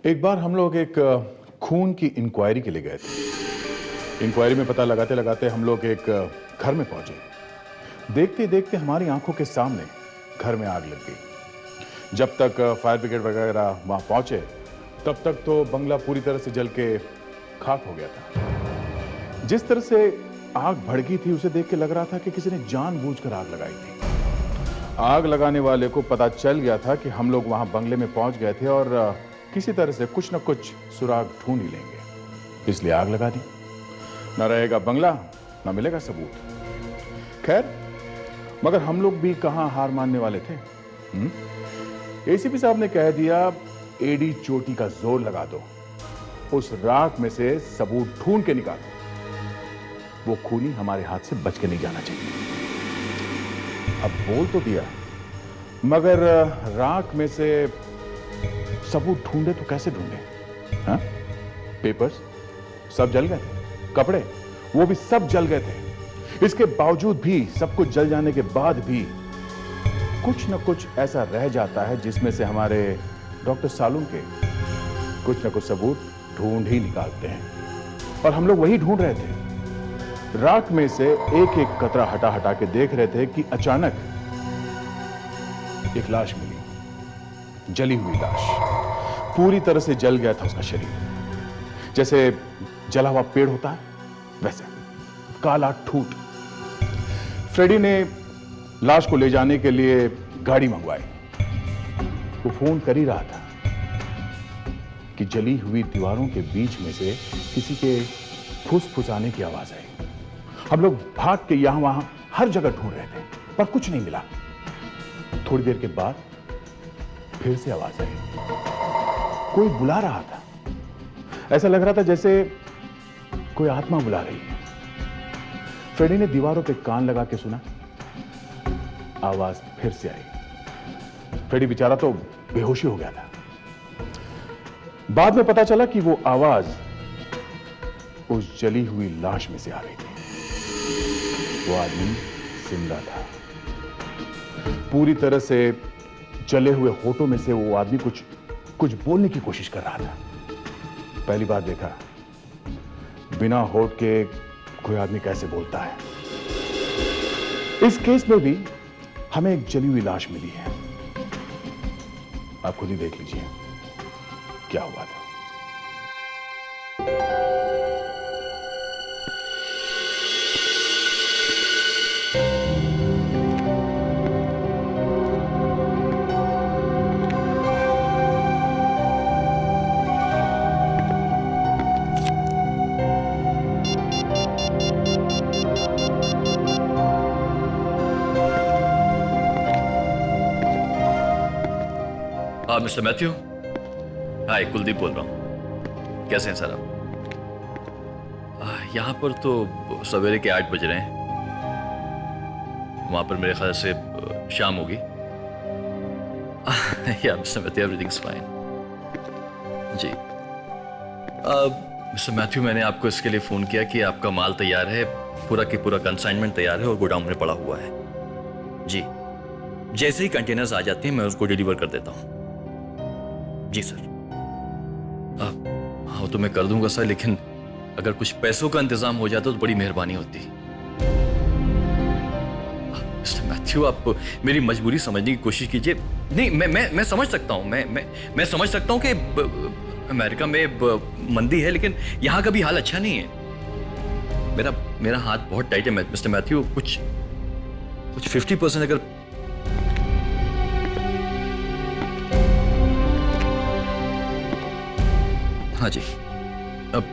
एक बार हम लोग एक खून की इंक्वायरी के लिए गए थे। इंक्वायरी में पता लगाते लगाते हम लोग एक घर में पहुंचे। देखते देखते हमारी आंखों के सामने घर में आग लग गई। जब तक फायर ब्रिगेड वगैरह वहां पहुंचे तब तक तो बंगला पूरी तरह से जल के खाक हो गया था। जिस तरह से आग भड़की थी उसे देख के लग रहा था कि किसी ने जानबूझकर आग लगाई थी। आग लगाने वाले को पता चल गया था कि हम लोग वहां बंगले में पहुंच गए थे और किसी तरह से कुछ न कुछ सुराग ढूंढ ही लेंगे, इसलिए आग लगा दी। न रहेगा बंगला, न मिलेगा सबूत। खैर, मगर हम लोग भी कहां हार मानने वाले थे। एसीपी साहब ने कह दिया, एडी चोटी का जोर लगा दो, उस राख में से सबूत ढूंढ के निकालो। वो खूनी हमारे हाथ से बच के नहीं जाना चाहिए। अब बोल तो दिया, मगर राख में से सबूत ढूंढे तो कैसे ढूंढे? हाँ? पेपर्स सब जल गए थे, कपड़े वो भी सब जल गए थे। इसके बावजूद भी, सब कुछ जल जाने के बाद भी कुछ न कुछ ऐसा रह जाता है जिसमें से हमारे डॉक्टर सालूम के कुछ न कुछ सबूत ढूंढ ही निकालते हैं। और हम लोग वही ढूंढ रहे थे। राख में से एक एक कतरा हटा हटा के देख रहे थे कि अचानक एक लाश मिली, जली हुई लाश। पूरी तरह से जल गया था उसका शरीर, जैसे जला हुआ पेड़ होता है वैसे, काला ठूठ। फ्रेडी ने लाश को ले जाने के लिए गाड़ी मंगवाई। वो फोन कर ही रहा था कि जली हुई दीवारों के बीच में से किसी के फुसफुसाने की आवाज आई। हम लोग भाग के यहां वहां हर जगह ढूंढ रहे थे, पर कुछ नहीं मिला। थोड़ी देर के बाद फिर से आवाज आई, कोई बुला रहा था। ऐसा लग रहा था जैसे कोई आत्मा बुला रही है। फ्रेडी ने दीवारों पे कान लगा के सुना, आवाज फिर से आई। फ्रेडी बेचारा तो बेहोशी हो गया था। बाद में पता चला कि वो आवाज उस जली हुई लाश में से आ रही थी। वो आदमी जिंदा था। पूरी तरह से जले हुए होठों में से वो आदमी कुछ बोलने की कोशिश कर रहा था। पहली बार देखा, बिना होठ के कोई आदमी कैसे बोलता है। इस केस में भी हमें एक जली हुई लाश मिली है। आप खुद ही देख लीजिए क्या हुआ था। मिस्टर मैथ्यू, हाय, कुलदीप बोल रहा हूँ। कैसे हैं सर आप? यहाँ पर तो सवेरे के 8 बज रहे हैं। वहाँ पर मेरे ख्याल से शाम होगी। या मिस्टर मैथ्यू, एवरीथिंग्स फाइन। जी मिस्टर मैथ्यू, मैंने आपको इसके लिए फ़ोन किया कि आपका माल तैयार है, पूरा की पूरा कंसाइनमेंट तैयार है और गोडाउन में पड़ा हुआ है। जी, जैसे ही कंटेनर्स आ जाते हैं मैं उसको डिलीवर कर देता हूँ। जी सर। हाँ तो मैं कर दूंगा सर, लेकिन अगर कुछ पैसों का इंतजाम हो जाता तो बड़ी मेहरबानी होती। मिस्टर मैथ्यू, आप मेरी मजबूरी समझने की कोशिश कीजिए। नहीं, मैं समझ सकता हूँ, मैं समझ सकता हूँ कि अमेरिका में मंदी है, लेकिन यहाँ का भी हाल अच्छा नहीं है। मेरा हाथ बहुत टाइट है मिस्टर मैथ्यू। कुछ 50% अगर हाँ जी। अब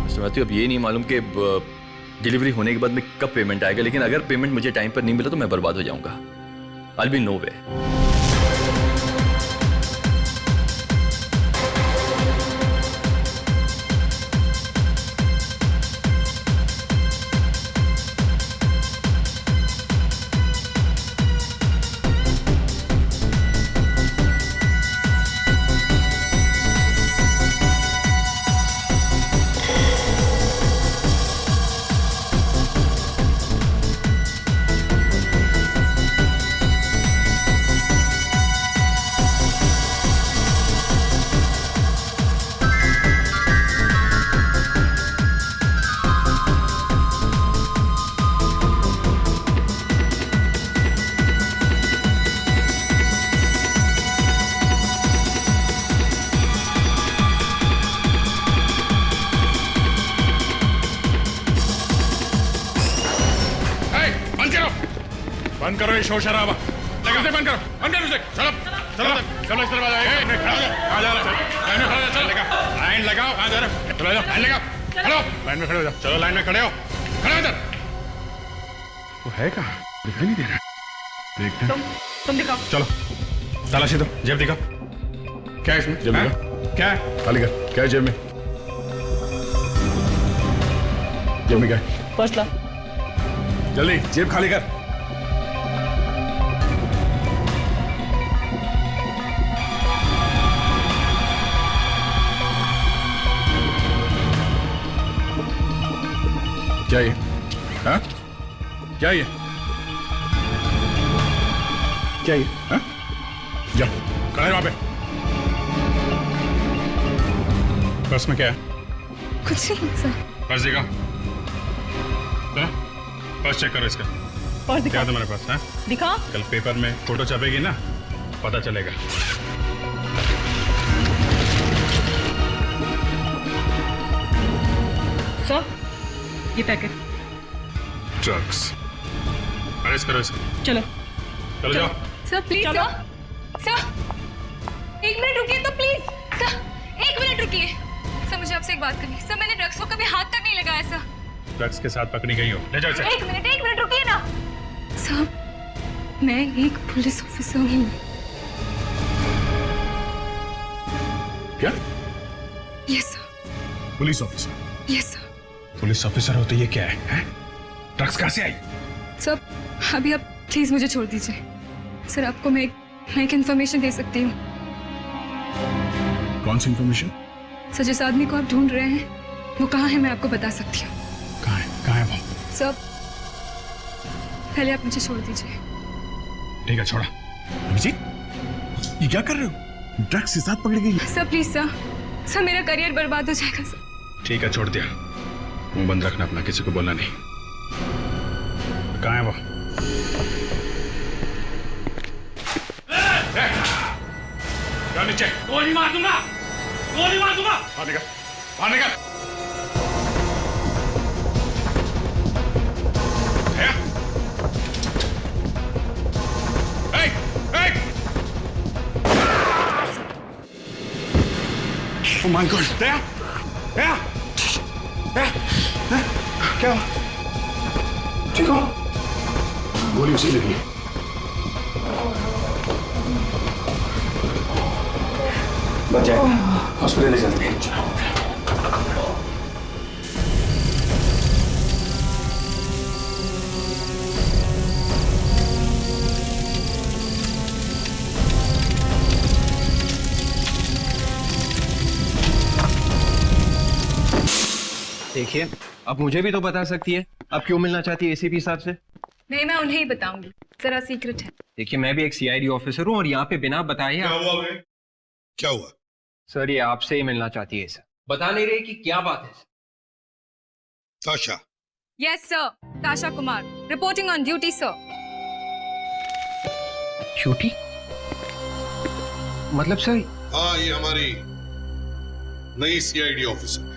मिस्टर मैथ्यू, अब ये नहीं मालूम कि डिलीवरी होने के बाद में कब पेमेंट आएगा, लेकिन अगर पेमेंट मुझे टाइम पर नहीं मिला तो मैं बर्बाद हो जाऊंगा। आई विल बी नो वे। करो ये शोर शराबा। लगा से बंद करो उसे। चलो चलो चलो इस तरफ आ जाओ। कहाँ जा रहे हो? लाइन में खड़े हो जाओ। चल लगा लाइन लगाओ। कहाँ जा रहे हो? चलो जाओ लाइन लगाओ। चलो लाइन में खड़े हो जाओ। चलो लाइन में खड़े हो। खड़े हो इधर। वो है कहाँ? दिखाई नहीं दे रहा। देखते हैं। तुम दिखाओ। चलो तलाशी दो। जेब दिखाओ। क्या है इसमें? जेब दिखाओ। क्या है? खाली कर। क्या है जेब में? जेब में क्या है? पर्स ला। जल्दी जेब खाली कर। क्या ये? हाँ? क्या ये? क्या ये? हाँ? जा खड़ा है वहां पे। पर्स में क्या है? कुछ नहीं सर। पर्स दिखा। चलो पर्स चेक करो इसका। पर्स दिखा। क्या है तुम्हारे पास? हाँ? दिखा। कल पेपर में फोटो छपेगी ना, पता चलेगा। सर ये पैकेट। ड्रग्स। अरेस्ट करो इसको। चलो चलो जाओ। सर प्लीज चलो। सर 1 मिनट रुकिए तो प्लीज सर 1 मिनट रुकिए सर, मुझे आपसे एक बात करनी है। सर मैंने ड्रग्स को कभी हाथ तक नहीं लगाया सर। ड्रग्स के साथ पकड़ी गई हो, ले जाओ इसे। 1 मिनट रुकिए ना सर, मैं एक पुलिस ऑफिसर हूँ। क्या? Yes sir. Police officer? Yes sir. Police officer हो तो ये क्या है? ड्रग्स कहाँ से आई? सर अभी आप प्लीज मुझे छोड़ दीजिए सर। आपको मैं एक इन्फॉर्मेशन दे सकती हूँ। कौन सी इन्फॉर्मेशन? सर जिस आदमी को आप ढूंढ रहे हैं वो कहाँ है मैं आपको बता सकती हूँ। कहाँ है? कहाँ है वो? सर पहले आप मुझे छोड़ दीजिए। ठीक है छोड़ा। अभिजीत ये क्या कर रहे हो? ड्रग्स के साथ पकड़ी गई? सर प्लीज सर मेरा करियर बर्बाद हो जाएगा सर। ठीक है छोड़ दिया। मुंह बंद रखना अपना, किसी को बोलना नहीं। कहाँ है वो? जाओ नीचे। गोली मार दूंगा। गोली मार दूंगा। बाहर निकल। बाहर निकल। Oh my God! क्या? क्या? ठीक हो? गोली उसी लगी। बच जाए। हॉस्पिटल ले चलते हैं। देखिए अब मुझे भी तो बता सकती है आप क्यों मिलना चाहती है एसीपी साहब से। नहीं मैं उन्हें ही बताऊंगी, जरा सीक्रेट है। देखिए मैं भी एक सीआईडी ऑफिसर हूँ और यहाँ पे बिना बताए क्या हुआ बे? क्या हुआ? सर ये आपसे ही मिलना चाहती है सर। बता नहीं रहे कि क्या बात है। ताशा। यस सर, ताशा Kumar reporting on duty sir. Duty मतलब सर? हाँ ये हमारी नई सीआईडी ऑफिसर है।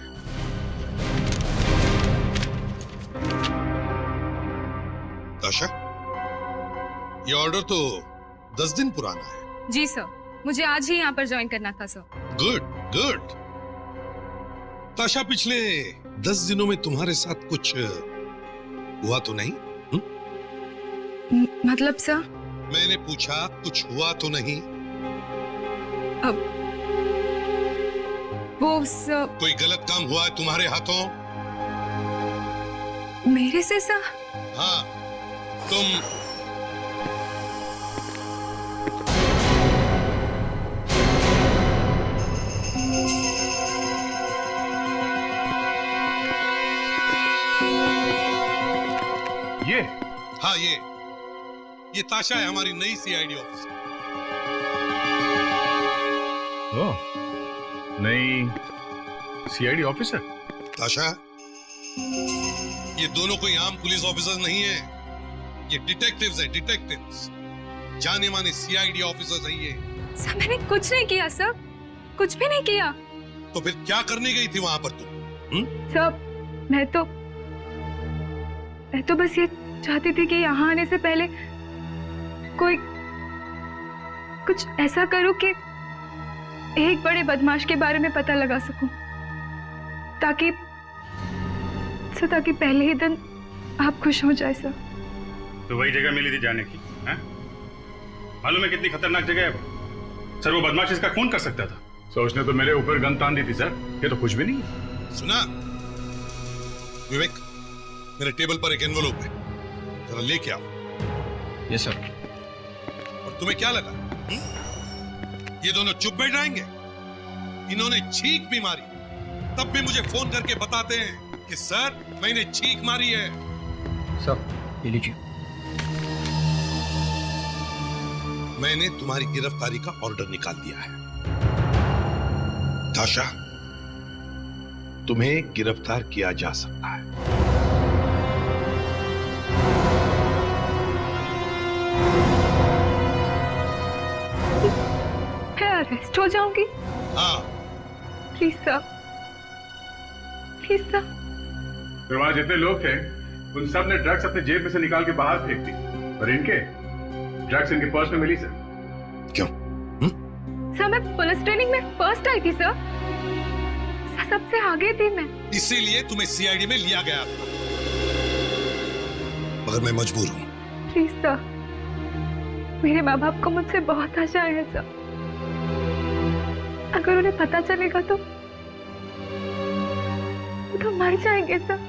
ताशा ये ऑर्डर तो 10 दिन पुराना है। जी सर, मुझे आज ही यहाँ पर ज्वाइन करना था सर। Good good. ताशा पिछले 10 दिनों में तुम्हारे साथ कुछ हुआ तो नहीं? मतलब सर? मैंने पूछा कुछ हुआ तो नहीं? अब वो सर कोई गलत काम हुआ है तुम्हारे हाथों? मेरे से सर? हाँ तुम ये? हाँ ये ताशा है हमारी नई सीआईडी ऑफिसर। ओह नई सीआईडी ऑफिसर? ताशा ये दोनों कोई आम पुलिस ऑफिसर नहीं है, ये डिटेक्टिव्स हैं, डिटेक्टिव्स। जाने माने सीआईडी ऑफिसर्स हैं ये। सर मैंने कुछ नहीं किया सर, कुछ भी नहीं किया। तो फिर क्या करने गई थी वहां पर तुम? सर मैं तो बस ये चाहती थी कि यहाँ आने से पहले कोई कुछ ऐसा करूं कि एक बड़े बदमाश के बारे में पता लगा सकूं, ताकि पहले ही दिन आप खुश हो जाए सर। तो वही जगह मिली थी जाने की, हैं? मालूम है कितनी खतरनाक जगह है वो? सर वो बदमाश इसका खून कर सकता था। सर उसने तो मेरे ऊपर गन तान दी थी सर, ये तो कुछ भी नहीं है। सुना विवेक, मेरे टेबल पर एक एनवलप है, जरा लेके आओ। Yes sir. और तुम्हें क्या लगा ये दोनों चुप बैठ जाएंगे? इन्होंने छींक भी मारी, तब भी मुझे फोन करके बताते हैं कि सर मैंने छींक मारी है। सर ये लीजिए। मैंने तुम्हारी गिरफ्तारी का ऑर्डर निकाल दिया है। ताशा, तुम्हें गिरफ्तार किया जा सकता है। मैं अरेस्ट हो जाऊंगी? हाँ, प्लीज सर, प्लीज सर। फिर वहां जितने लोग थे उन सब ने ड्रग्स अपने जेब में से निकाल के बाहर फेंक दी, और इनके ड्रग्स इनके पर्स में मिली सर। क्यों? सर मैं पुलिस ट्रेनिंग में फर्स्ट आई थी सर, सबसे आगे थी मैं। इसीलिए तुम्हें सीआईडी में लिया गया था, मगर मैं मजबूर हूं। प्लीज सर, मेरे माँ बाप को मुझसे बहुत आशा है सर, अगर उन्हें पता चलेगा तो मर जाएंगे सर।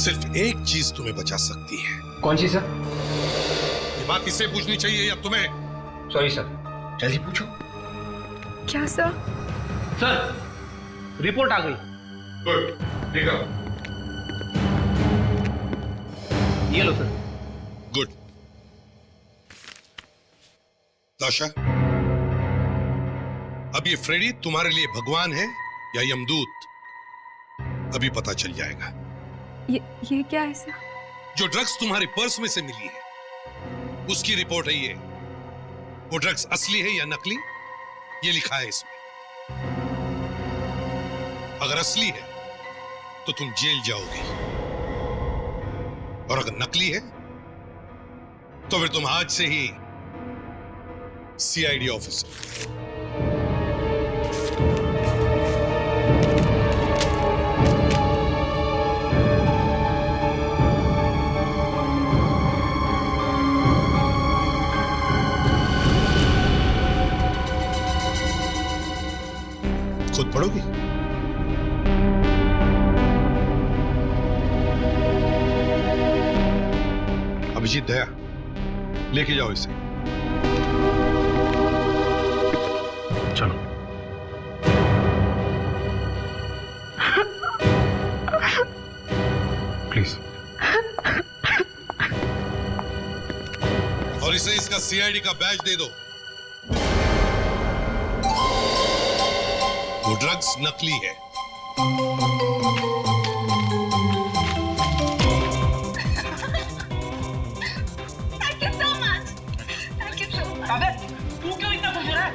सिर्फ एक चीज तुम्हें बचा सकती है। कौन सी सर? ये बात इसे पूछनी चाहिए या तुम्हें? सॉरी सर, जल्दी पूछो। क्या सर? सर रिपोर्ट आ गई। गुड, ठीक है। ये लो सर। गुड। ताशा, अब ये फ्रेडी तुम्हारे लिए भगवान है या यमदूत, अभी पता चल जाएगा। ये क्या है सर? जो ड्रग्स तुम्हारे पर्स में से मिली है उसकी रिपोर्ट है ये। वो ड्रग्स असली है या नकली, ये लिखा है इसमें। अगर असली है तो तुम जेल जाओगे, और अगर नकली है तो फिर तुम आज से ही सीआईडी ऑफिसर। खुद पढ़ोगी? अभिजीत, दया, लेके जाओ इसे। चलो। प्लीज। और इसे इसका सीआईडी का बैज दे दो। वो ड्रग्स नकली है। Thank you so much. Thank you so much. अबे तू क्यों इतना खुश है?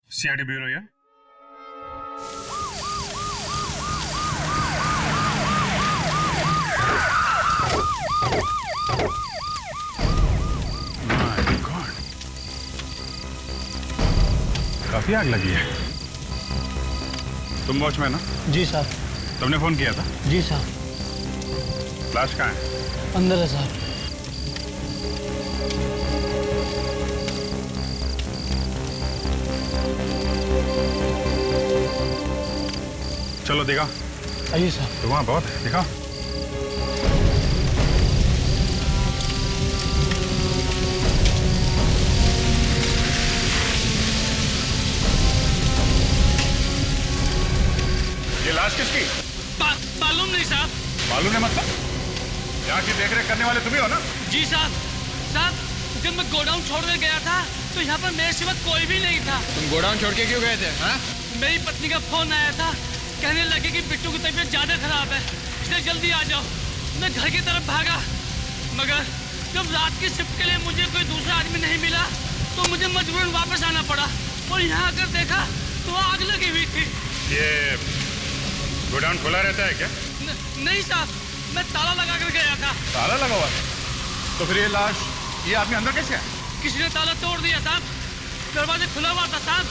सीआईडी ब्यूरो या? काफी आग लगी है। तुम वॉचमैन ना? जी साहब। तुमने फोन किया था? जी साहब। फ्लैश कहाँ है? अंदर है साहब। चलो दिखा। आइए साहब। तो वहाँ बहुत है, दिखा। ये लाश किसकी? मालूम नहीं साहब। मालूम है मतलब? यहाँ की देखरेख करने वाले तुम्ही हो ना? जी साहब। साहब जब मैं गोडाउन छोड़ने गया था तो यहाँ पर मेरे सिवा कोई भी नहीं था। तुम गोडाउन छोड़ के क्यों गए थे? हाँ? मेरी पत्नी का फोन आया था, कहने लगे कि बिट्टू की तबीयत ज्यादा खराब है, इसलिए जल्दी आ जाओ। मैं घर की तरफ भागा, मगर जब रात की शिफ्ट के लिए मुझे कोई दूसरा आदमी नहीं मिला तो मुझे मजबूरन वापस आना पड़ा। और यहाँ आकर देखा तो आग लगी हुई थी। ये गोडाउन खुला रहता है क्या? नहीं साहब, मैं ताला लगा कर गया था। ताला लगा हुआ था? तो फिर ये लाश, ये आदमी अंदर कैसे आया? किसी ने ताला तोड़ दिया साहब, दरवाजा खुला हुआ था साहब।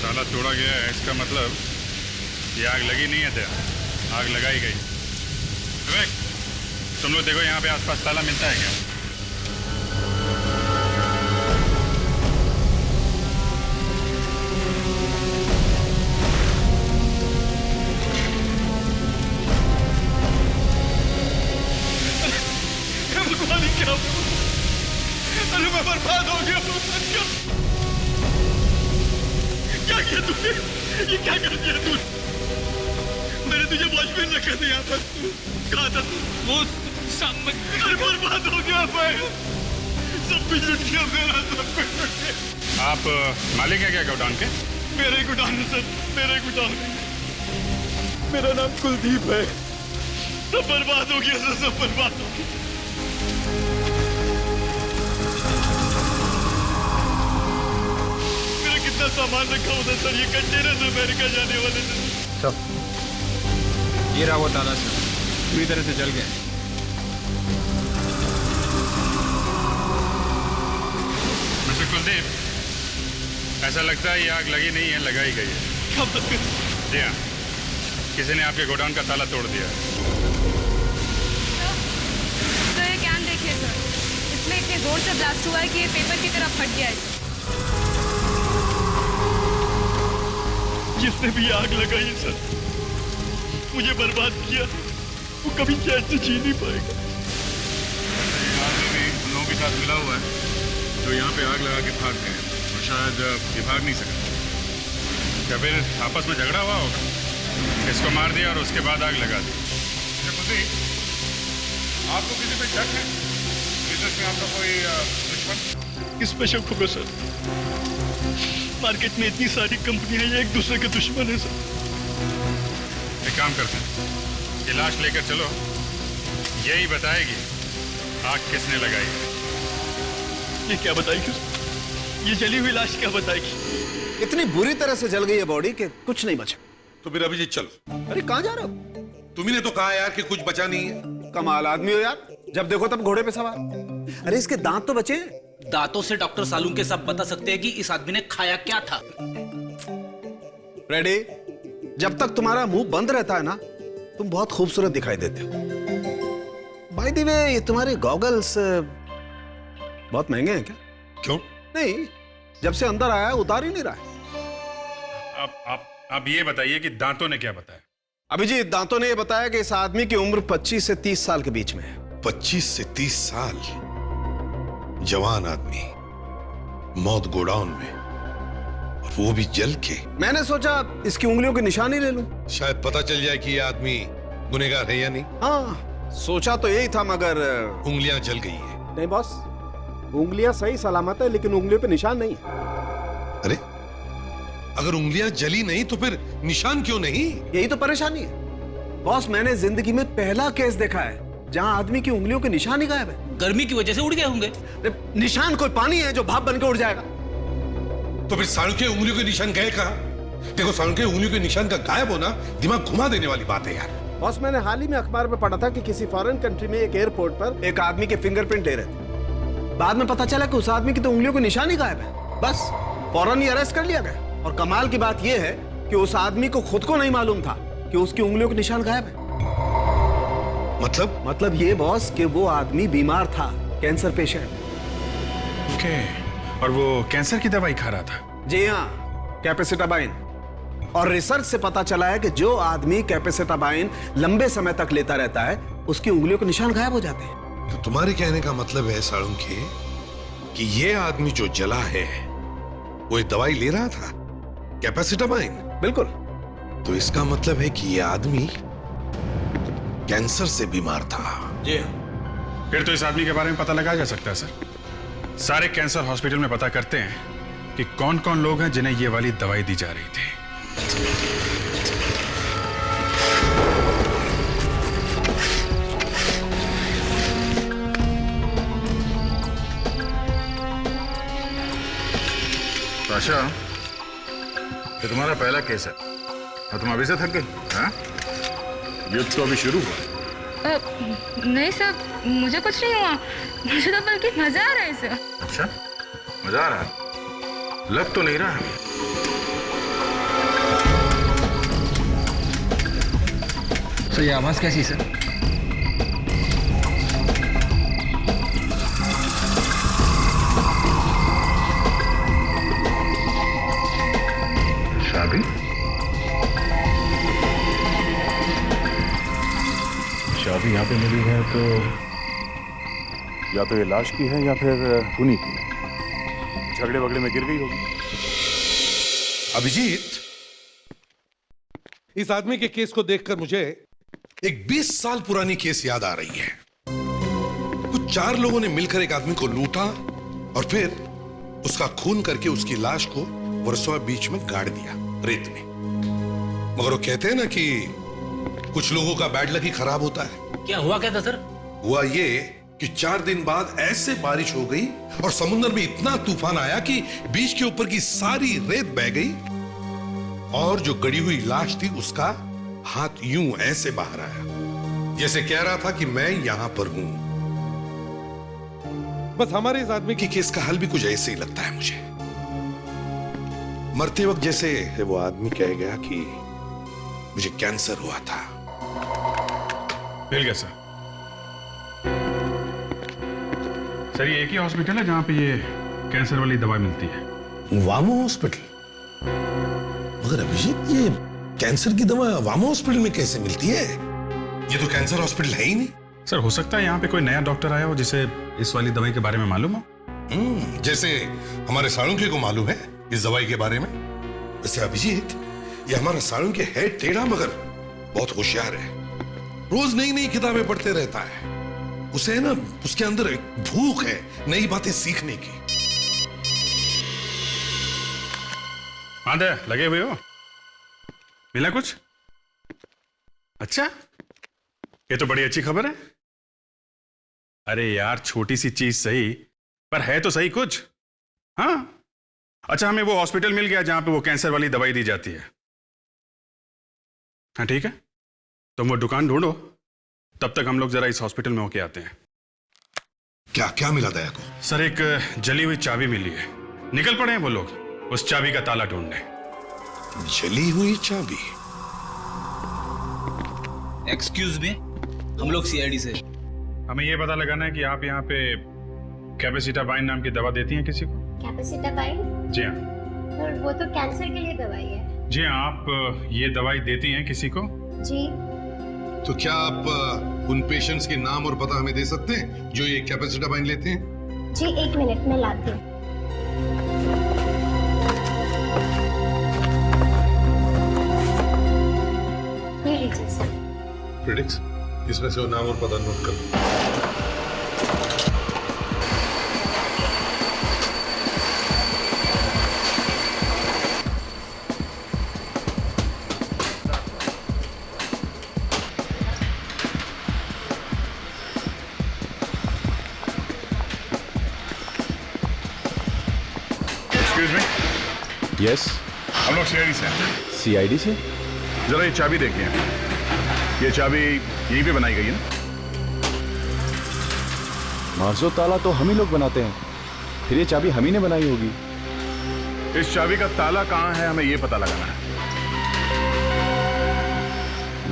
ताला तोड़ा गया है, इसका मतलब ये आग लगी नहीं है, आग लगाई गई। विवेक, तुम लोग देखो यहाँ पे आसपास ताला मिलता है क्या? अरे मैं बर्बाद हो गया। क्या किया तुमने? ये क्या कर दिया तूने? मैंने तुझे वॉचमैन रखा था यहाँ पर, कहा था वो शाम। अरे बर्बाद हो गया मैं, सब कुछ लुट गया मेरा, सब कुछ लुट गया। आप मालिक हैं क्या गोडाउन के? मेरे गोडाउन है सर, मेरे गोडाउन। मेरा नाम कुलदीप है। सब बर्बाद हो गया सर, सब बर्बाद हो गया। मेरा कितना सामान रखा होता सर, ये कंटेनर से अमेरिका जाने वाले थे। सब ये रहा वो ताला सर, पूरी तरह से जल गया। मिस्टर कुलदीप, ऐसा लगता है ये आग लगी नहीं है, लगाई गई है। क्या बात कर? जी हाँ, किसी ने आपके गोडाउन का ताला तोड़ दिया है। सर ये कैन देखिए सर, इसमें इतने जोर से ब्लास्ट हुआ है कि ये पेपर की तरह फट गया है सर। जिसने भी आग लगाई सर, मुझे बर्बाद किया, वो कभी चैन से जी नहीं पाएगा। आदमी भी उन लोगों के साथ मिला हुआ है जो यहाँ पे आग लगा के भाग गए हैं, और शायद ये भाग नहीं सका। या फिर आपस में झगड़ा हुआ होगा, इसको मार दिया और उसके बाद आग लगा दी। आपको किसी पे शक है? बिजनेस में आपका कोई दुश्मन? किस पे शक होगा सर? मार्केट में इतनी सारी कंपनियां हैं, एक दूसरे के दुश्मन है सर। एक काम करते हैं, ये लाश लेकर चलो, यही बताएगी आग किसने लगाई। ये क्या बताएगी? ये जली हुई लाश क्या बताएगी? इतनी बुरी तरह से जल गई है बॉडी कि कुछ नहीं बचा। तो फिर अभिजीत चलो। अरे कहाँ जा रहे हो? तुम्ही ने तो कहा यार कि कुछ बचा नहीं है। कमाल आदमी हो यार, जब देखो तब घोड़े पे सवार। अरे इसके दांत तो बचे। दांतों से डॉक्टर सालून के सब बता सकते हैं कि इस आदमी ने खाया क्या था। रेडी? जब तक तुम्हारा मुंह बंद रहता है ना, तुम बहुत खूबसूरत दिखाई देते हो। बाय द वे, ये तुम्हारे गॉगल्स बहुत महंगे हैं क्या? क्यों? नहीं, जब से अंदर आया उतार ही नहीं रहा है। आप ये बताइए कि दांतों ने क्या बताया? अभिजीत, दांतों ने ये बताया कि इस आदमी की उम्र 25 से 30 साल के बीच में है। 25 से 30 साल, जवान आदमी, मौत गोडाउन में, और वो भी जल के। मैंने सोचा इसकी उंगलियों की निशानी ले लूं, शायद पता चल जाए कि ये आदमी गुनहगार है या नहीं। हाँ, सोचा तो यही था, मगर उंगलियां जल गई है। नहीं बॉस, उंगलियां सही सलामत है, लेकिन उंगलियों पे निशान नहीं है। अरे, अगर उंगलियां जली नहीं तो फिर निशान क्यों नहीं? यही तो परेशानी है बॉस। मैंने जिंदगी में पहला केस देखा है जहां आदमी की उंगलियों के निशान ही गायब है। गर्मी की वजह से उड़ गए होंगे। निशान कोई पानी है जो भाप बन के उड़ जाएगा? तो फिर सालू के उंगलियों के निशान गए कहां? देखो, सालू के उंगलियों के निशान का गायब होना दिमाग घुमा देने वाली बात है यार। बॉस, मैंने हाल ही में अखबार में पढ़ा था कि किसी फॉरेन कंट्री में एक एयरपोर्ट पर एक आदमी के फिंगरप्रिंट ले रहे थे। बाद में पता चला कि उस आदमी की तो उंगलियों के निशान ही गायब है। बस फौरन ही अरेस्ट कर लिया गया। और कमाल की बात यह है कि उस आदमी को खुद को नहीं मालूम था कि उसकी उंगलियों के निशान गायब है। मतलब ये बॉस कि वो आदमी बीमार था, कैंसर पेशेंट। ओके, और वो कैंसर की दवाई खा रहा था? जी हाँ, कैपेसिटाबाइन। और रिसर्च से पता चला है कि जो आदमी कैपेसिटाबाइन लंबे समय तक लेता रहता है, उसकी उंगलियों के निशान गायब हो जाते हैं। तो तुम्हारे कहने का मतलब है साळुंखे कि ये आदमी जो जला है वो एक दवाई ले रहा था, कैपेसिटाबाइन? बिल्कुल। तो इसका मतलब है कि ये आदमी कैंसर से बीमार था। जी हाँ। फिर तो इस आदमी के बारे में पता लगाया जा सकता है सर। सारे कैंसर हॉस्पिटल में पता करते हैं कि कौन कौन लोग हैं जिन्हें ये वाली दवाई दी जा रही थी। पाशा, ये तुम्हारा पहला केस है और तुम अभी से थक गई? हाँ? युद्ध तो अभी शुरू हुआ। नहीं सर, मुझे कुछ नहीं हुआ, मुझे तो बल्कि मजा आ रहा है सर। अच्छा, मजा आ रहा है? लग तो नहीं रहा है। सर ये आवाज कैसी सर? चाबी? चाबी यहाँ पे मिली है तो या तो ये लाश की है या फिर उन्हीं की है। झगड़े वगड़े में गिर गई होगी। अभिजीत, इस आदमी के केस को देखकर मुझे एक 20 साल पुरानी केस याद आ रही है। कुछ 4 लोगों ने मिलकर एक आदमी को लूटा और फिर उसका खून करके उसकी लाश को वर्सोवा बीच में गाड़ दिया, रेत में। मगर वो कहते हैं ना कि कुछ लोगों का बैड लक ही खराब होता है। क्या हुआ क्या था सर? हुआ ये कि 4 दिन बाद ऐसे बारिश हो गई और समुद्र में इतना तूफान आया कि बीच के ऊपर की सारी रेत बह गई और जो गड़ी हुई लाश थी उसका हाथ यूं ऐसे बाहर आया, जैसे कह रहा था कि मैं यहां पर हूं। बस हमारे इस आदमी की केस का हल भी कुछ ऐसे ही लगता है मुझे। मरते वक्त जैसे वो आदमी कह गया कि मुझे कैंसर हुआ था। मिल गया सर। सर ये एक ही हॉस्पिटल है जहां पे ये कैंसर वाली दवाई मिलती है? वामो हॉस्पिटल? मगर अभिजीत, ये कैंसर की दवा वामो हॉस्पिटल में कैसे मिलती है? ये तो कैंसर हॉस्पिटल है ही नहीं। सर हो सकता है यहाँ पे कोई नया डॉक्टर आया हो जिसे इस वाली दवाई के बारे में मालूम हो। जैसे हमारे साळुंखे को मालूम है इस दवाई के बारे में। वैसे अभिजीत, ये हमारा साळुंखे है टेढ़ा मगर बहुत होशियार है। रोज नई नई किताबें पढ़ते रहता है। उसे है ना, उसके अंदर एक भूख है नई बातें सीखने की। आंधे लगे हुए हो? मिला कुछ? अच्छा, ये तो बड़ी अच्छी खबर है। अरे यार, छोटी सी चीज सही, पर है तो सही कुछ। हाँ, अच्छा, हमें वो हॉस्पिटल मिल गया जहां पे वो कैंसर वाली दवाई दी जाती है। हाँ ठीक है, तुम वो दुकान ढूंढो, तब तक हम लोग जरा इस हॉस्पिटल में होके आते हैं। क्या क्या मिला दया को? सर एक जली हुई चाबी मिली है। निकल पड़े हैं वो लोग उस चाबी का ताला ढूंढने। जली हुई चाबी? एक्सक्यूज मी, हम लोग सीआईडी से। हमें ये पता लगाना है कि आप यहाँ पे कैपेसिटाबाइन नाम की दवा देती हैं किसी को? कैपेसिटाबाइन? जी हाँ। सर वो तो कैंसर के लिए दवाई है। जी हाँ, आप ये दवाई देती हैं किसी को? जी। तो क्या आप उन पेशेंट्स के नाम और पता हमें दे सकते हैं जो ये कैपेसिटाबाइन लेते हैं? जी 1 मिनट में लाती हूँ। ये लीजिए सर। प्रेडिक्स, इसमें से वो नाम और पता नोट कर। Excuse me. यस, हम लोग सीआईडी से हैं। सीआईडी से? जरा ये चाबी देखिए। ये चाबी यहीं पे बनाई गई है ना? मार्जो ताला तो हम ही लोग बनाते हैं, फिर ये चाबी हम ही ने बनाई होगी। इस चाबी का ताला कहाँ है, हमें ये पता लगाना है।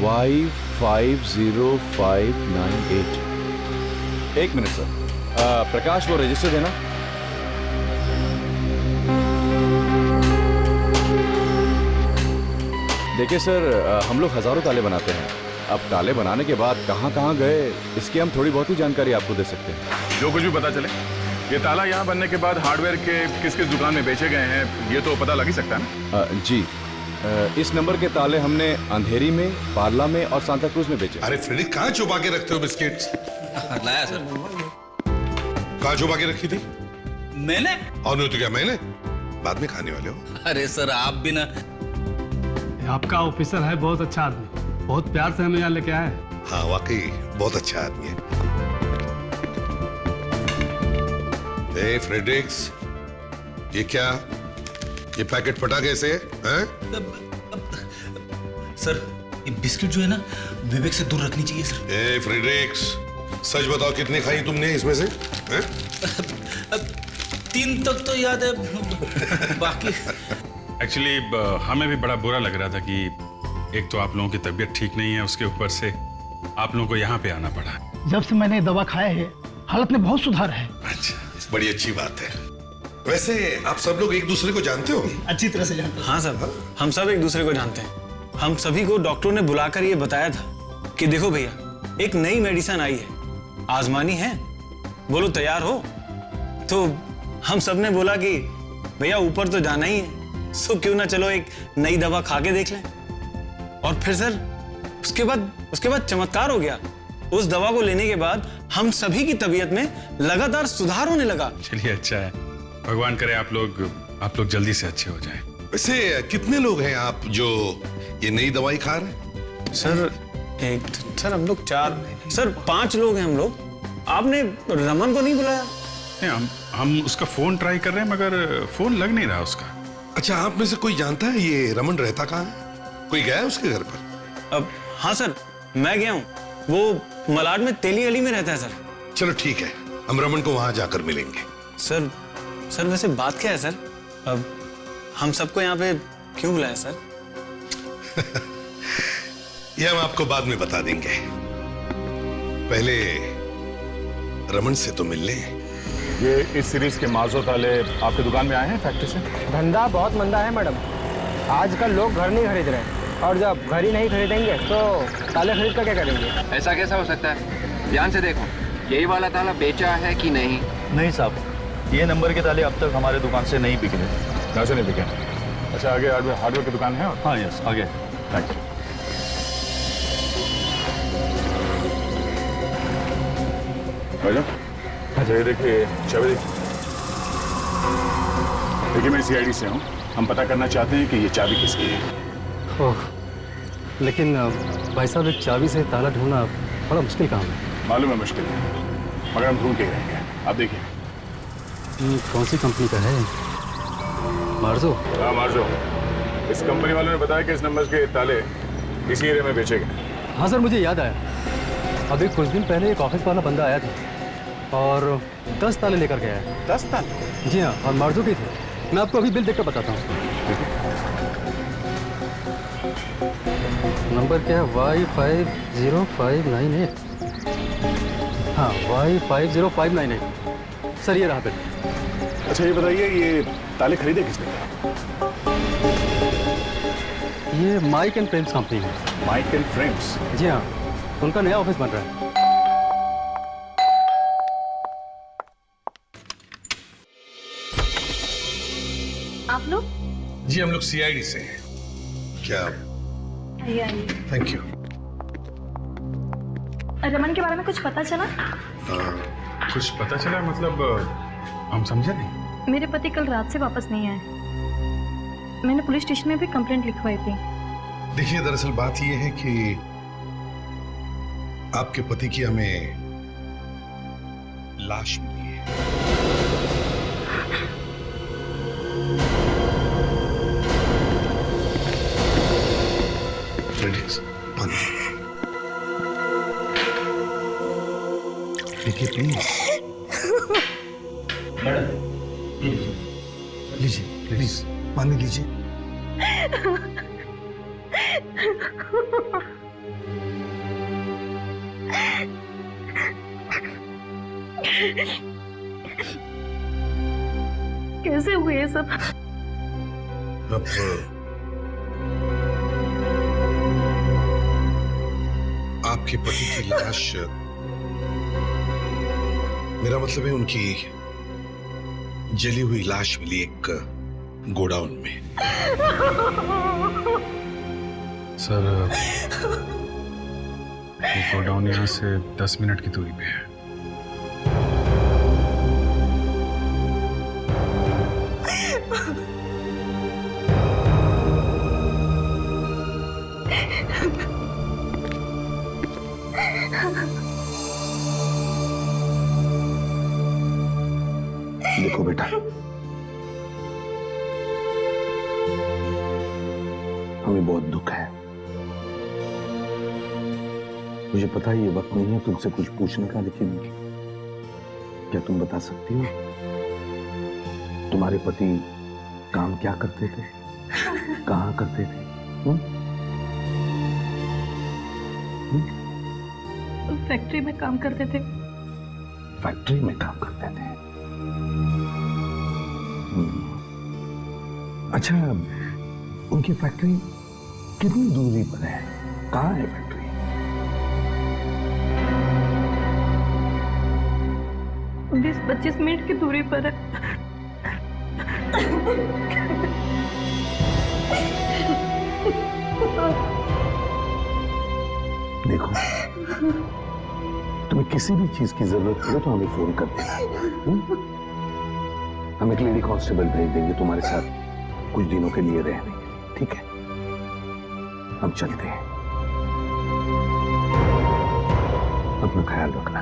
Y50598। एक मिनट सर, प्रकाश वो रजिस्टर देना। देखिए सर, हम लोग हजारों ताले बनाते हैं। अब ताले बनाने के बाद कहाँ कहाँ गए, इसकी हम थोड़ी बहुत ही जानकारी आपको दे सकते हैं। जो कुछ भी पता चले, ये ताला यहाँ बनने के बाद हार्डवेयर के किस किस दुकान में बेचे गए हैं, ये तो पता लग ही सकता है ना? जी, इस नंबर के ताले हमने अंधेरी में, पार्ला में और सांता क्रूज में बेचे। अरे फ्रेडिक, कहाँ छुपा के रखते हो बिस्किट्स? लाया सर। कहाँ छुपा के रखी थी? मैंने? और नहीं तो क्या मैंने? बाद में खाने वाले हो। अरे सर, आप भी ना। आपका ऑफिसर है बहुत अच्छा आदमी, बहुत प्यार से हमें यहाँ लेके आया है। हाँ वाकई बहुत अच्छा आदमी है। ए फ्रेडिक्स, ये क्या ये पैकेट फटा कैसे है? सर ये बिस्किट जो है ना विवेक से दूर रखनी चाहिए सर। ए फ्रेडरिक्स, सच बताओ कितनी खाई तुमने इसमें से? हैं? 3 तक तो याद है, बाकी एक्चुअली हमें भी बड़ा बुरा लग रहा था कि एक तो आप लोगों की तबीयत ठीक नहीं है, उसके ऊपर से आप लोगों को यहाँ पे आना पड़ा। जब से मैंने दवा खाया है हालत में बहुत सुधार है। अच्छा, बड़ी अच्छी बात है। वैसे आप सब लोग एक दूसरे को जानते हो? अच्छी तरह से जानते हैं। हाँ सर, हम सब एक दूसरे को जानते हैं। हम सभी को डॉक्टरों ने बुलाकर ये बताया था कि देखो भैया, एक नई मेडिसिन आई है, आजमानी है, बोलो तैयार हो? तो हम सब ने बोला कि भैया ऊपर तो जाना ही है, सो क्यों ना चलो एक नई दवा खा के देख लें। और फिर सर उसके बाद चमत्कार हो गया। उस दवा को लेने के बाद हम सभी की तबीयत में लगातार सुधार होने लगा। चलिए अच्छा है, भगवान करे आप लोग जल्दी से अच्छे हो जाएं। वैसे कितने लोग हैं आप जो ये नई दवाई खा रहे हैं? सर हम लोग 4, सर 5 लोग हैं हम लोग। आपने रमन को नहीं बुलाया? नहीं, हम उसका फोन ट्राई कर रहे हैं मगर फोन लग नहीं रहा उसका। अच्छा, आप में से कोई जानता है ये रमन रहता कहाँ है? कोई गया है उसके घर पर? अब हाँ सर, मैं गया हूँ, वो मलाड में तेली गली में रहता है सर। चलो ठीक है, हम रमन को वहां जाकर मिलेंगे। सर वैसे बात क्या है सर? अब हम सबको यहाँ पे क्यों बुलाया सर? ये हम आपको बाद में बता देंगे, पहले रमन से तो मिल लें। ये इस सीरीज के माजो ताले आपकी दुकान में आए हैं फैक्ट्री से? धंधा बहुत मंदा है मैडम, आजकल लोग घर नहीं खरीद रहे हैं, और जब घर ही नहीं खरीदेंगे तो ताले खरीद कर क्या करेंगे? ऐसा कैसा हो सकता है? ध्यान से देखो, यही वाला ताला बेचा है कि नहीं? नहीं साहब, ये नंबर के ताले अब तक हमारे दुकान से नहीं बिके। कैसे नहीं बिके? अच्छा, आगे हार्डवेयर की दुकान है? हाँ यस, आगे। Thank you. अच्छा, ये देखिए चाबी देखिए, मैं CID से हूँ। हम पता करना चाहते हैं कि ये चाबी किसकी है। ओह, लेकिन भाई साहब एक चाबी से ताला ढूंढना बड़ा मुश्किल काम है। मालूम है मुश्किल है, मगर हम ढूंढ के ही रहेंगे। आप देखिए। कौन सी कंपनी का है? मार्जो? हाँ मार्जो। इस कंपनी वालों ने बताया कि इस नंबर के ताले इसी एरिया में बेचे गए। हाँ सर, मुझे याद आया, अभी कुछ दिन पहले एक ऑफिस वाला बंदा आया था और 10 ताले लेकर गया है। 10 ताले? जी हाँ, और मार्जो के थे। मैं आपको अभी बिल देखकर बताता हूँ। नंबर क्या है? Y50598। हाँ, Y50598। सर ये रहा बिल। अच्छा, ये बताइए, ये ताले खरीदे किसने? ये माइक एंड फ्रेम्स कंपनी है। Mike and Frames? जी हाँ, उनका नया ऑफिस बन रहा है। आप लोग? जी हम लोग CID से हैं। क्या? आइए। Thank you. रमन के बारे में कुछ पता चला? कुछ पता चला मतलब हम समझे नहीं। मेरे पति कल रात से वापस नहीं आए। मैंने पुलिस स्टेशन में भी कंप्लेंट लिखवाई थी। देखिए, दरअसल बात यह है कि आपके पति की हमें लाश मिली है। देखिए प्लीज। लीजिए प्लीज, पानी लीजिए। कैसे हुए ये सब? अब आपके पति की लाश, मेरा मतलब है उनकी जली हुई लाश मिली एक गोडाउन में। सर, गोडाउन यहाँ से 10 मिनट की दूरी पे है। देखो बेटा, हमें बहुत दुख है। मुझे पता है ये वक्त नहीं है तुमसे कुछ पूछने का, लेकिन क्या तुम बता सकती हो तुम्हारे पति काम क्या करते थे, कहाँ करते थे? फैक्ट्री में काम करते थे। फैक्ट्री में काम करते थे। अच्छा, उनकी फैक्ट्री कितनी दूरी पर है? कहाँ है फैक्ट्री? 20-25 मिनट की दूरी पर है। देखो, तुम्हें किसी भी चीज की जरूरत पड़े तो हमें फोन कर देना। हम एक लेडी कांस्टेबल भेज देंगे तुम्हारे साथ कुछ दिनों के लिए रहने, ठीक है? हम चलते हैं, अपना ख्याल रखना।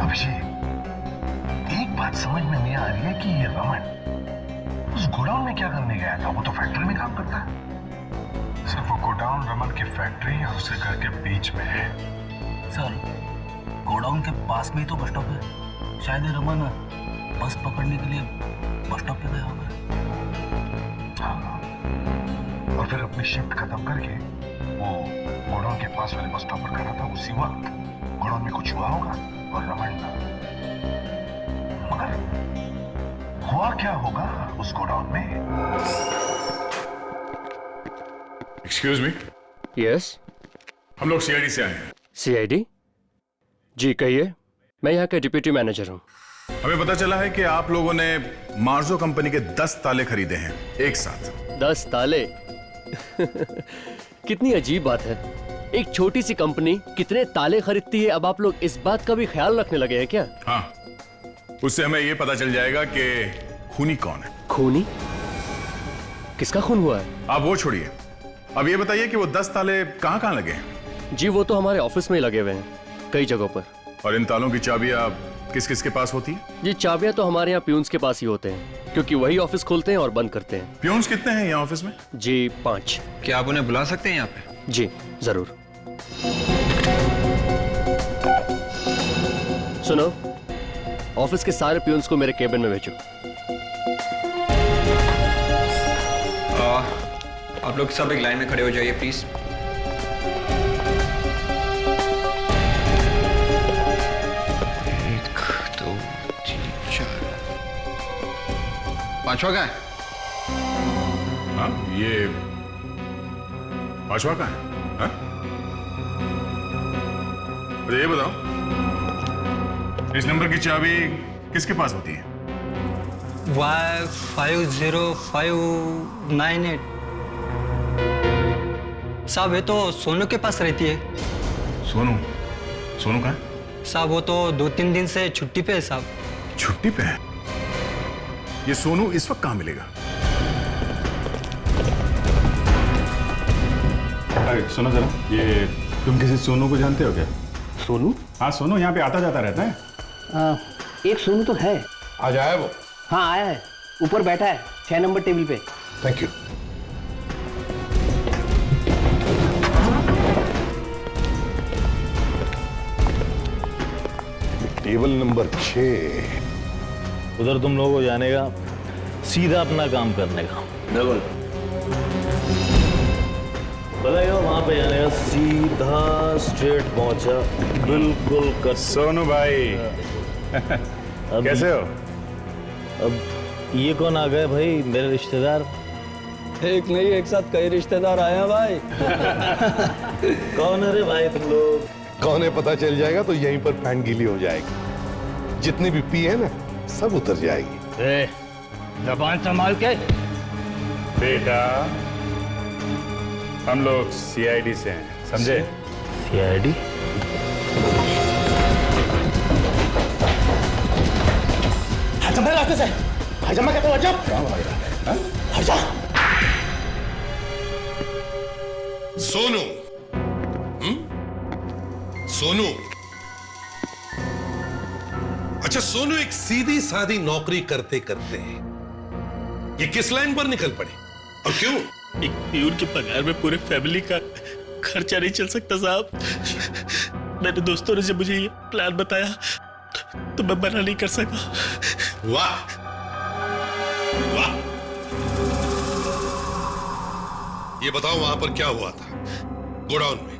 अभिषेक, एक बात समझ में नहीं आ रही है कि ये रमन उस गोडाउन में क्या करने गया था? वो तो फैक्ट्री में काम करता है। सर, वो गोडाउन रमन की फैक्ट्री और उसके घर के बीच में है। सर, गोडाउन के पास में ही तो बस स्टॉप है। शायद ये रमन बस पकड़ने के लिए बस स्टॉप पे गया होगा। हाँ, और फिर अपनी शिफ्ट खत्म करके वो गोडाउन के पास वाले बस स्टॉप पर खड़ा था। उसी वक्त गोडाउन में कुछ हुआ होगा और रमन, मगर हुआ क्या होगा उस गोडाउन में? Excuse me. यस, हम लोग सीआईडी से आए हैं। सीआईडी? जी कहिए, मैं यहाँ का डिप्यूटी मैनेजर हूँ। हमें पता चला है कि आप लोगों ने मार्जो कंपनी के 10 ताले खरीदे हैं एक साथ। 10 ताले? कितनी अजीब बात है, एक छोटी सी कंपनी कितने ताले खरीदती है। अब आप लोग इस बात का भी ख्याल रखने लगे हैं क्या? हाँ, उससे हमें ये पता चल जाएगा कि खूनी कौन है। खूनी? किसका खून हुआ है? आप वो छोड़िए, अब ये बताइए कि वो 10 ताले कहाँ कहाँ लगे हैं? जी वो तो हमारे ऑफिस में ही लगे हुए हैं, कई जगहों पर। और इन तालों की चाबियां किस किस के पास होती है? जी चाबियां तो हमारे यहाँ प्यून्स के पास ही होते हैं, क्योंकि वही ऑफिस खोलते हैं और बंद करते हैं। प्यून्स कितने हैं यहाँ ऑफिस में? जी 5। क्या आप उन्हें बुला सकते हैं यहाँ पे? जी जरूर। सुनो, ऑफिस के सारे प्यून्स को मेरे केबिन में भेजो। आप लोग सब एक लाइन में खड़े हो जाइए प्लीज। 1 2 3 4। 5वां का है? हाँ, ये 5वां का है? हाँ? अरे ये बताओ, इस नंबर की चाबी किसके पास होती है? Y50598। साहब ये तो सोनू के पास रहती है। सोनू? सोनू कहाँ है? साहब वो तो 2-3 दिन से छुट्टी पे है साहब। छुट्टी पे है? ये सोनू इस वक्त कहाँ मिलेगा? अरे सुनो जरा, ये तुम किसी सोनू को जानते हो क्या? सोनू? हाँ, सोनू यहाँ पे आता जाता रहता है। एक सोनू तो है। आज आया वो? हाँ आया है, ऊपर बैठा है 6 नंबर टेबल पे। Thank you. Table number 6। उधर तुम लोगों को जाने का, सीधा अपना काम करने का। बिल्कुल। बताइए वहां पे जाने का, सीधा स्ट्रेट पहुंचा, बिल्कुल कर। सोनू भाई कैसे हो? अब ये कौन आ गए भाई? मेरे रिश्तेदार? एक नहीं एक साथ कई रिश्तेदार आए हैं भाई। कौन है रे भाई तुम लोग? कौन है पता चल जाएगा तो यहीं पर पैंट गीली हो जाएगी। जितनी भी पी है ना सब उतर जाएगी। जबान संभाल के। बेटा, हम लोग सीआईडी से हैं, समझे? सीआईडी? हट जा मेरे रास्ते से। हट जा, मैं कहता हूँ हट जा। कहाँ भाग रहा है? हट जा। सोनू। सोनू, अच्छा सोनू एक सीधी सादी नौकरी करते करते ये किस लाइन पर निकल पड़े और क्यों? एक प्यून के पगार में पूरे फैमिली का खर्चा नहीं चल सकता साहब। मेरे दोस्तों ने जब मुझे ये प्लान बताया तो मैं मना नहीं कर सका। वाह वाह। ये बताओ वहां पर क्या हुआ था गोडाउन में?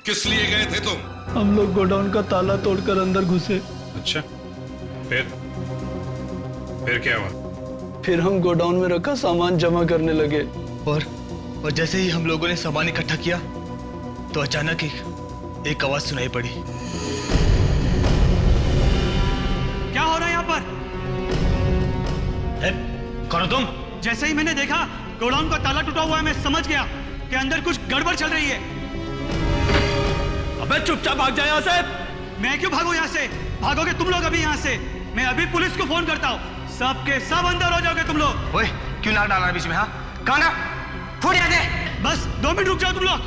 किस लिए गए थे तुम? हम लोग गोडाउन का ताला तोड़कर अंदर घुसे। अच्छा, फिर क्या हुआ? फिर हम गोडाउन में रखा सामान जमा करने लगे और जैसे ही हम लोगों ने सामान इकट्ठा किया तो अचानक ही एक आवाज सुनाई पड़ी। क्या हो रहा है यहाँ पर? कौन तुम? जैसे ही मैंने देखा गोडाउन का ताला टूटा हुआ है, मैं समझ गया कि अंदर कुछ गड़बड़ चल रही है। अबे चुपचाप भाग जाए यहाँ से। मैं क्यों भागूं यहाँ से? भागोगे तुम लोग अभी यहाँ से। मैं अभी पुलिस को फोन करता हूँ, सबके सब अंदर हो जाओगे तुम लोग। ओए, क्यों नाक डाल रहा है बीच में? हाँ, कहाँ ना? फूट यहाँ से। बस 2 मिनट रुक जाओ तुम लोग।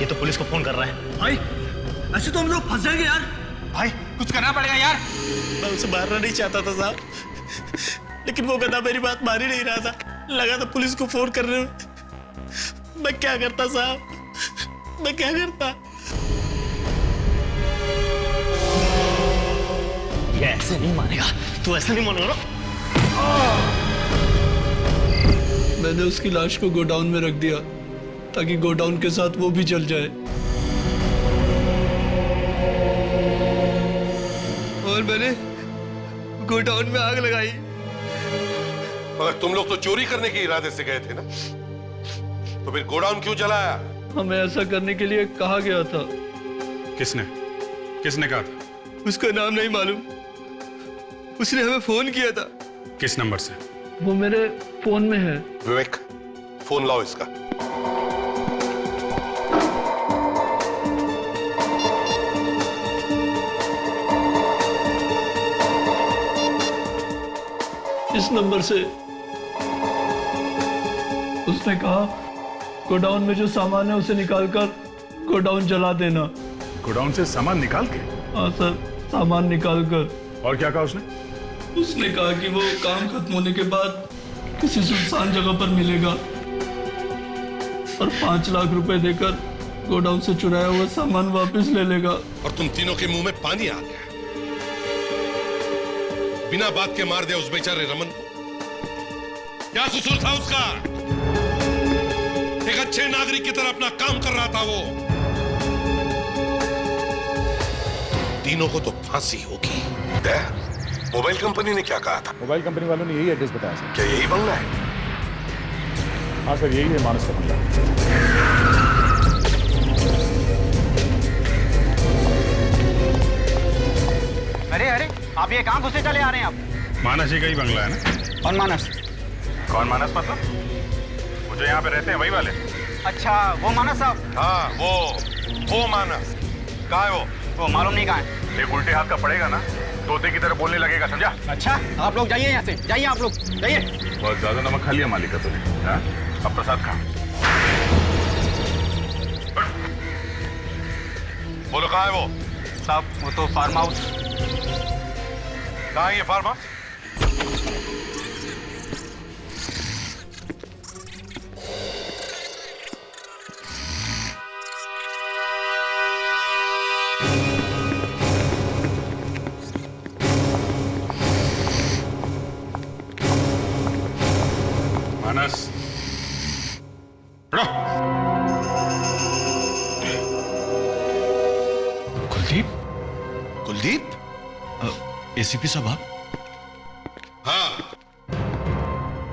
ये तो पुलिस को फोन कर रहा है। भाई ऐसे तो हम लोग फंस जाएंगे यार। भाई कुछ करना पड़ेगा यार। मैं उसे मारना नहीं चाहता था साहब, लेकिन वो गधा मेरी बात मान ही नहीं रहा था। लगा था पुलिस को फोन कर रहे हो। मैं क्या करता साहब, मैं क्या करता? ये ऐसे नहीं मानेगा, तू ऐसे नहीं मानेगा। मैंने उसकी लाश को गोडाउन में रख दिया ताकि गोडाउन के साथ वो भी जल जाए। और मैंने गोडाउन में आग लगाई। मगर तुम लोग तो चोरी करने के इरादे से गए थे ना, तो फिर गोडाउन क्यों जलाया? हमें ऐसा करने के लिए कहा गया था। किसने कहा था? उसका नाम नहीं मालूम, उसने हमें फोन किया था। किस नंबर से? वो मेरे फोन में है। विवेक, फोन लाओ इसका। इस नंबर से उसने कहा गोडाउन में जो सामान है उसे निकालकर गोडाउन जला देना। गोडाउन से सामान निकाल के? हाँ सर, सामान निकाल कर। और क्या कहा उसने? उसने कहा कि वो काम खत्म होने के बाद किसी सुनसान जगह पर मिलेगा और 5 लाख रुपए देकर गोडाउन से चुराया हुआ सामान वापस ले लेगा। और तुम तीनों के मुंह में पानी आ गया। बिना बात के मार दिया उस बेचारे रमन को। क्या कसूर था उसका? एक अच्छे नागरिक की तरह अपना काम कर रहा था वो। तीनों को तो फांसी होगी। मोबाइल कंपनी ने क्या कहा था? मोबाइल कंपनी वालों ने यही एड्रेस बताया सर। क्या यही बंगला है? हाँ सर, यही है मानस का बंगला। अरे अरे, आप ये कहाँ घुसे चले आ रहे हैं आप? मानस जी का ही बंगला है ना? कौन मानस? कौन मानस मतलब? वो जो यहाँ पे रहते हैं वही वाले? अच्छा, वो मानस साहब? हाँ, वो मानस। कहाँ है वो मालूम नहीं कहाँ है। एक उल्टे हाथ का पड़ेगा ना, तोते की तरह बोलने लगेगा, समझा? अच्छा, आप लोग जाइए यहाँ से, जाइए आप लोग, जाइए। बहुत ज्यादा नमक खा लिया मालिक का तूने। हाँ? अब प्रसाद खा। बोलो कहाँ है वो? साहब, वो तो फार्म हाउस। कहाँ है ये फार्म हाउस? मानस, कुलदीप? कुलदीप? एसीपी साहब आप? हाँ,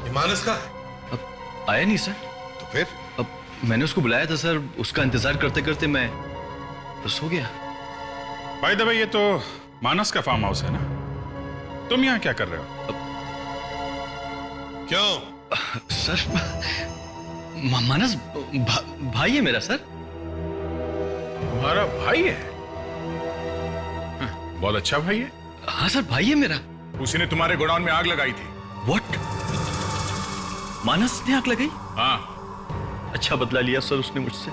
ये मानस का है? आया नहीं सर। तो फिर? अब मैंने उसको बुलाया था सर, उसका इंतजार करते करते मैं बस हो गया। भाई दबा, ये तो मानस का फार्म हाउस है ना? तुम यहाँ क्या कर रहे हो? क्यों? सर, मानस भाई है मेरा सर। तुम्हारा भाई है? बहुत अच्छा भाई है। हाँ सर, भाई है मेरा। उसी ने तुम्हारे गोडाउन में आग लगाई थी। व्हाट? मानस ने आग लगाई? हाँ, अच्छा बदला लिया सर उसने मुझसे।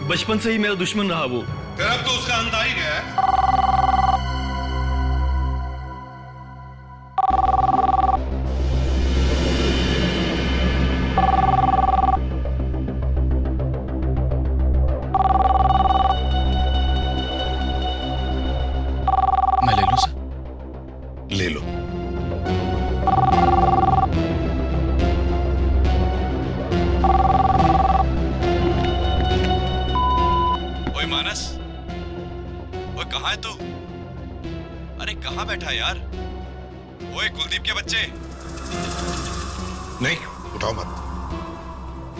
बचपन से ही मेरा दुश्मन रहा वो। फिर अब तो उसका अंत आ ही गया है। मैं ले लूं सर? ले लो। ओए मानस, ओए कहाँ है तू? अरे कहाँ बैठा यार? ओए कुलदीप के बच्चे। नहीं, उठाओ मत।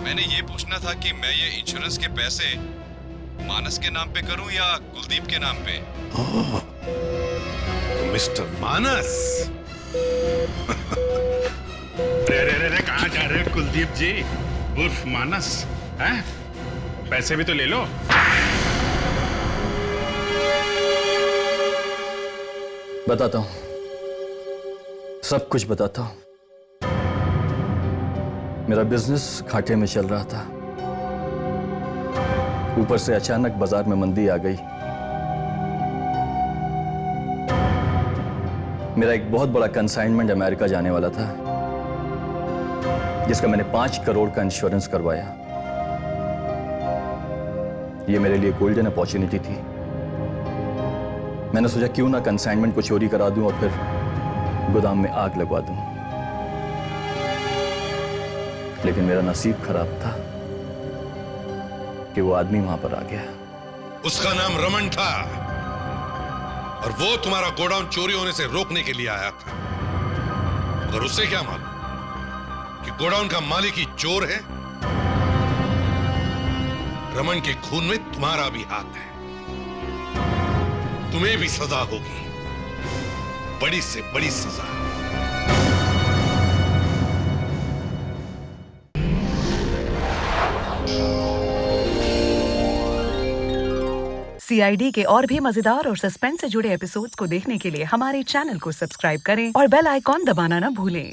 मैंने ये पूछना था कि मैं ये इंश्योरेंस के पैसे मानस के नाम पे करूं या कुलदीप के नाम पे? मिस्टर मानस। रे कहाँ जा रहे हो कुलदीप जी उर्फ मानस? हैं? पैसे भी तो ले लो। बताता हूं, सब कुछ बताता हूं। मेरा बिजनेस घाटे में चल रहा था। ऊपर से अचानक बाजार में मंदी आ गई। मेरा एक बहुत बड़ा कंसाइनमेंट अमेरिका जाने वाला था, जिसका मैंने 5 करोड़ का इंश्योरेंस करवाया। ये मेरे लिए गोल्डन अपॉर्चुनिटी थी। मैंने सोचा क्यों ना कंसाइनमेंट को चोरी करा दूं और फिर गोदाम में आग लगवा दूं। लेकिन मेरा नसीब खराब था कि वो आदमी वहां पर आ गया। उसका नाम रमन था और वो तुम्हारा गोडाउन चोरी होने से रोकने के लिए आया था। मगर उससे क्या मालूम कि गोडाउन का मालिक ही चोर है। रमन के खून में तुम्हारा भी हाथ है। तुम्हें भी सजा होगी, बड़ी से बड़ी सजा। CID के और भी मजेदार और सस्पेंस से जुड़े एपिसोड्स को देखने के लिए हमारे चैनल को सब्सक्राइब करें और बेल आइकॉन दबाना ना भूलें।